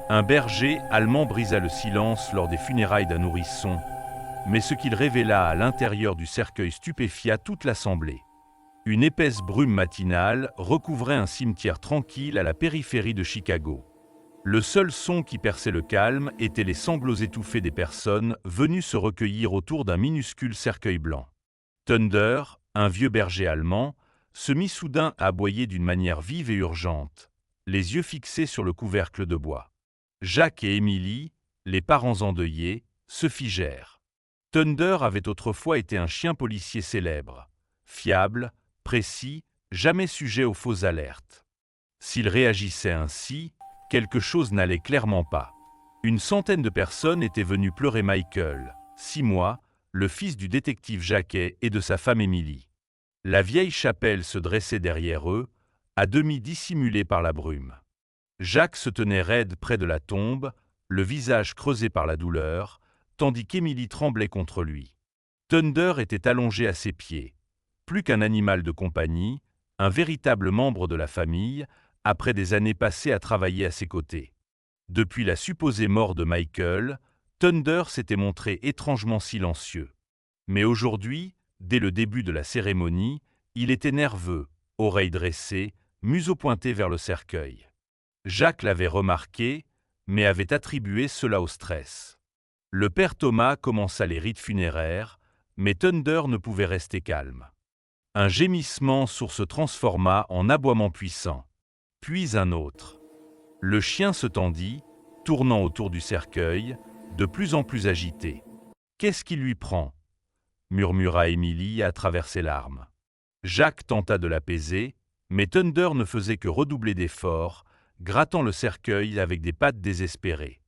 Un berger allemand brisa le silence lors des funérailles d'un nourrisson, mais ce qu'il révéla à l'intérieur du cercueil stupéfia toute l'assemblée. Une épaisse brume matinale recouvrait un cimetière tranquille à la périphérie de Chicago. Le seul son qui perçait le calme étaient les sanglots étouffés des personnes venues se recueillir autour d'un minuscule cercueil blanc. Thunder, un vieux berger allemand, se mit soudain à aboyer d'une manière vive et urgente, les yeux fixés sur le couvercle de bois. Jack et Emily, les parents endeuillés, se figèrent. Thunder avait autrefois été un chien policier célèbre, fiable, précis, jamais sujet aux fausses alertes. S'il réagissait ainsi, quelque chose n'allait clairement pas. Une centaine de personnes étaient venues pleurer Michael, 6 mois, le fils du détective Jacquet et de sa femme Emily. La vieille chapelle se dressait derrière eux, à demi dissimulée par la brume. Jack se tenait raide près de la tombe, le visage creusé par la douleur, tandis qu'Emily tremblait contre lui. Thunder était allongé à ses pieds. Plus qu'un animal de compagnie, un véritable membre de la famille, après des années passées à travailler à ses côtés. Depuis la supposée mort de Michael, Thunder s'était montré étrangement silencieux. Mais aujourd'hui, dès le début de la cérémonie, il était nerveux, oreilles dressées, museau pointé vers le cercueil. Jack l'avait remarqué, mais avait attribué cela au stress. Le père Thomas commença les rites funéraires, mais Thunder ne pouvait rester calme. Un gémissement sourd se transforma en aboiement puissant, puis un autre. Le chien se tendit, tournant autour du cercueil, de plus en plus agité. « Qu'est-ce qui lui prend » murmura Emily à travers ses larmes. Jack tenta de l'apaiser, mais Thunder ne faisait que redoubler d'efforts, grattant le cercueil avec des pattes désespérées.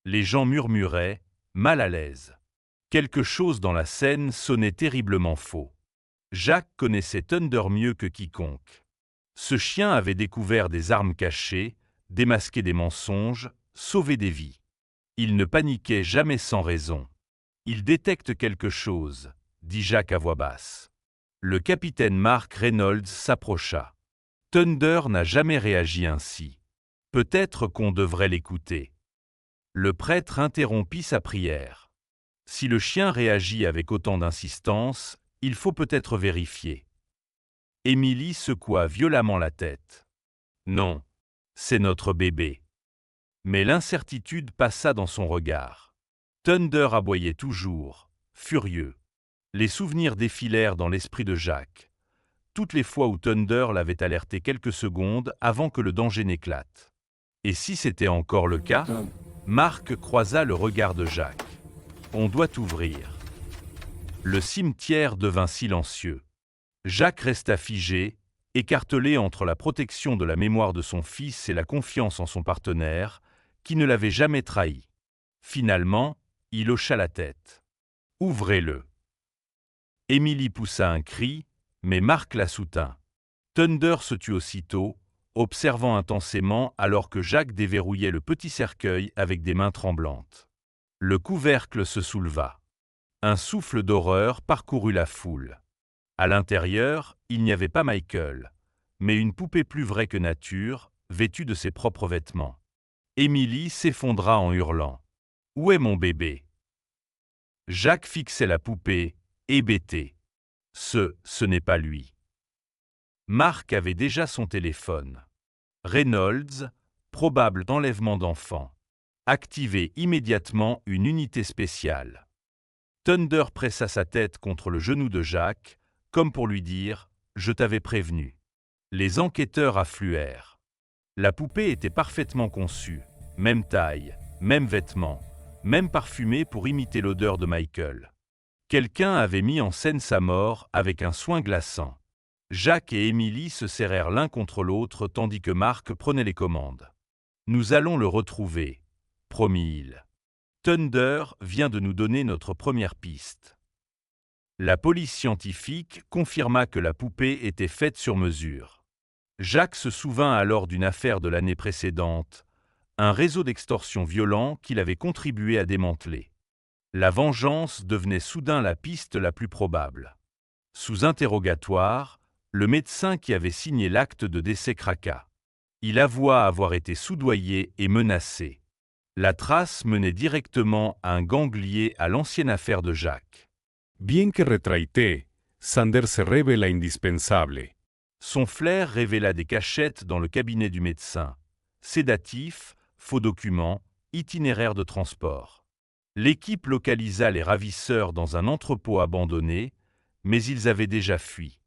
Les gens murmuraient, mal à l'aise. Quelque chose dans la scène sonnait terriblement faux. Jack connaissait Thunder mieux que quiconque. Ce chien avait découvert des armes cachées, démasqué des mensonges, sauvé des vies. Il ne paniquait jamais sans raison. « Il détecte quelque chose », dit Jack à voix basse. Le capitaine Mark Reynolds s'approcha. Thunder n'a jamais réagi ainsi. Peut-être qu'on devrait l'écouter. Le prêtre interrompit sa prière. Si le chien réagit avec autant d'insistance, il faut peut-être vérifier. Emily secoua violemment la tête. Non, c'est notre bébé. Mais l'incertitude passa dans son regard. Thunder aboyait toujours, furieux. Les souvenirs défilèrent dans l'esprit de Jack. Toutes les fois où Thunder l'avait alerté quelques secondes avant que le danger n'éclate. Et si c'était encore le cas, Mark croisa le regard de Jack. On doit ouvrir. Le cimetière devint silencieux. Jack resta figé, écartelé entre la protection de la mémoire de son fils et la confiance en son partenaire, qui ne l'avait jamais trahi. Finalement, il hocha la tête. « Ouvrez-le !» Emily poussa un cri, mais Mark la soutint. Thunder se tut aussitôt, observant intensément alors que Jack déverrouillait le petit cercueil avec des mains tremblantes. Le couvercle se souleva. Un souffle d'horreur parcourut la foule. À l'intérieur, il n'y avait pas Michael, mais une poupée plus vraie que nature, vêtue de ses propres vêtements. Emily s'effondra en hurlant. « Où est mon bébé ?» Jack fixait la poupée, hébété. Ce n'est pas lui. Mark avait déjà son téléphone. Reynolds, probable d'enlèvement d'enfant. Activez immédiatement une unité spéciale. Thunder pressa sa tête contre le genou de Jack, comme pour lui dire « Je t'avais prévenu ». Les enquêteurs affluèrent. La poupée était parfaitement conçue, même taille, même vêtements, même parfumée pour imiter l'odeur de Michael. Quelqu'un avait mis en scène sa mort avec un soin glaçant. Jack et Emily se serrèrent l'un contre l'autre tandis que Mark prenait les commandes. « Nous allons le retrouver », promit-il. « Thunder vient de nous donner notre première piste. » La police scientifique confirma que la poupée était faite sur mesure. Jack se souvint alors d'une affaire de l'année précédente, un réseau d'extorsion violent qu'il avait contribué à démanteler. La vengeance devenait soudain la piste la plus probable. Sous interrogatoire, le médecin qui avait signé l'acte de décès craqua. Il avoua avoir été soudoyé et menacé. La trace menait directement à un gang lié à l'ancienne affaire de Jacques. Bien que retraité, Sander se révéla indispensable. Son flair révéla des cachettes dans le cabinet du médecin. Sédatifs, faux documents, itinéraire de transport. L'équipe localisa les ravisseurs dans un entrepôt abandonné, mais ils avaient déjà fui.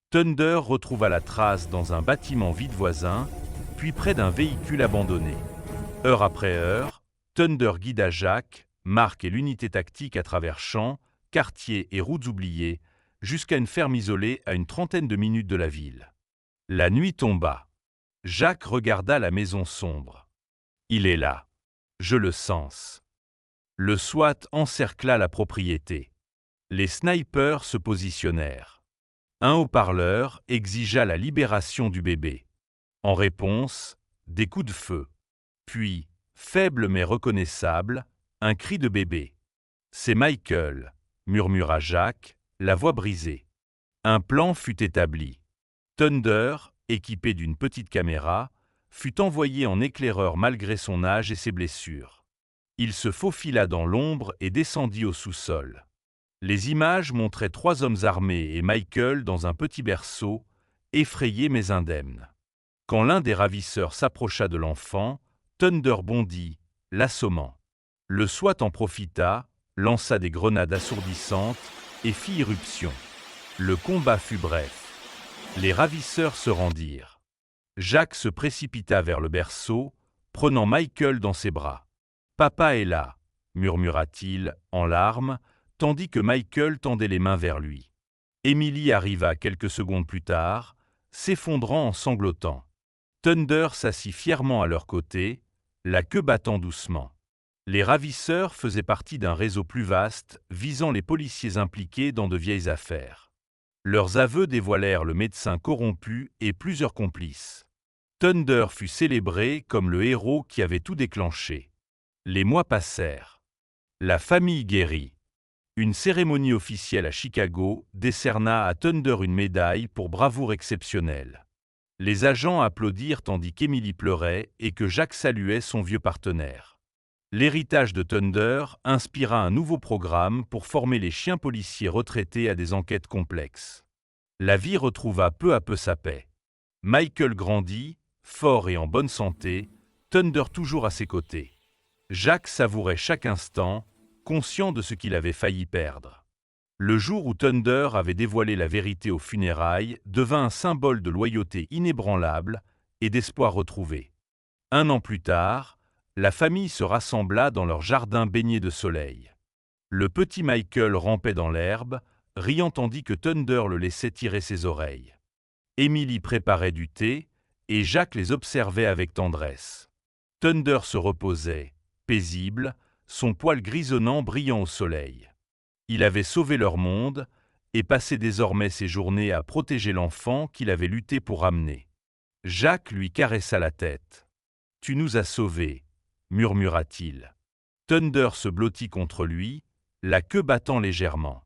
Thunder retrouva la trace dans un bâtiment vide voisin, puis près d'un véhicule abandonné. Heure après heure, Thunder guida Jacques, Marc et l'unité tactique à travers champs, quartiers et routes oubliées, jusqu'à une ferme isolée à une trentaine de minutes de la ville. La nuit tomba. Jacques regarda la maison sombre. Il est là. Je le sens. Le SWAT encercla la propriété. Les snipers se positionnèrent. Un haut-parleur exigea la libération du bébé. En réponse, des coups de feu. Puis, faible mais reconnaissable, un cri de bébé. « C'est Michael », murmura Jacques, la voix brisée. Un plan fut établi. Thunder, équipé d'une petite caméra, fut envoyé en éclaireur malgré son âge et ses blessures. Il se faufila dans l'ombre et descendit au sous-sol. Les images montraient 3 hommes armés et Michael dans un petit berceau, effrayé mais indemne. Quand l'un des ravisseurs s'approcha de l'enfant, Thunder bondit, l'assommant. Le SWAT en profita, lança des grenades assourdissantes et fit irruption. Le combat fut bref. Les ravisseurs se rendirent. Jacques se précipita vers le berceau, prenant Michael dans ses bras. « Papa est là », murmura-t-il, en larmes, tandis que Michael tendait les mains vers lui. Emily arriva quelques secondes plus tard, s'effondrant en sanglotant. Thunder s'assit fièrement à leur côté, la queue battant doucement. Les ravisseurs faisaient partie d'un réseau plus vaste, visant les policiers impliqués dans de vieilles affaires. Leurs aveux dévoilèrent le médecin corrompu et plusieurs complices. Thunder fut célébré comme le héros qui avait tout déclenché. Les mois passèrent. La famille guérit. Une cérémonie officielle à Chicago décerna à Thunder une médaille pour bravoure exceptionnelle. Les agents applaudirent tandis qu'Emily pleurait et que Jacques saluait son vieux partenaire. L'héritage de Thunder inspira un nouveau programme pour former les chiens policiers retraités à des enquêtes complexes. La vie retrouva peu à peu sa paix. Michael grandit, fort et en bonne santé, Thunder toujours à ses côtés. Jacques savourait chaque instant, conscient de ce qu'il avait failli perdre. Le jour où Thunder avait dévoilé la vérité aux funérailles devint un symbole de loyauté inébranlable et d'espoir retrouvé. 1 an plus tard, la famille se rassembla dans leur jardin baigné de soleil. Le petit Michael rampait dans l'herbe, riant tandis que Thunder le laissait tirer ses oreilles. Emily préparait du thé, et Jacques les observait avec tendresse. Thunder se reposait, paisible, son poil grisonnant brillant au soleil. Il avait sauvé leur monde, et passait désormais ses journées à protéger l'enfant qu'il avait lutté pour ramener. Jacques lui caressa la tête. « Tu nous as sauvés », murmura-t-il. Thunder se blottit contre lui, la queue battant légèrement.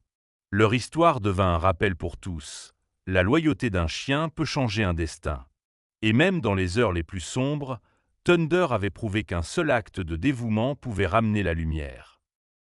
Leur histoire devint un rappel pour tous. La loyauté d'un chien peut changer un destin. Et même dans les heures les plus sombres, Thunder avait prouvé qu'un seul acte de dévouement pouvait ramener la lumière.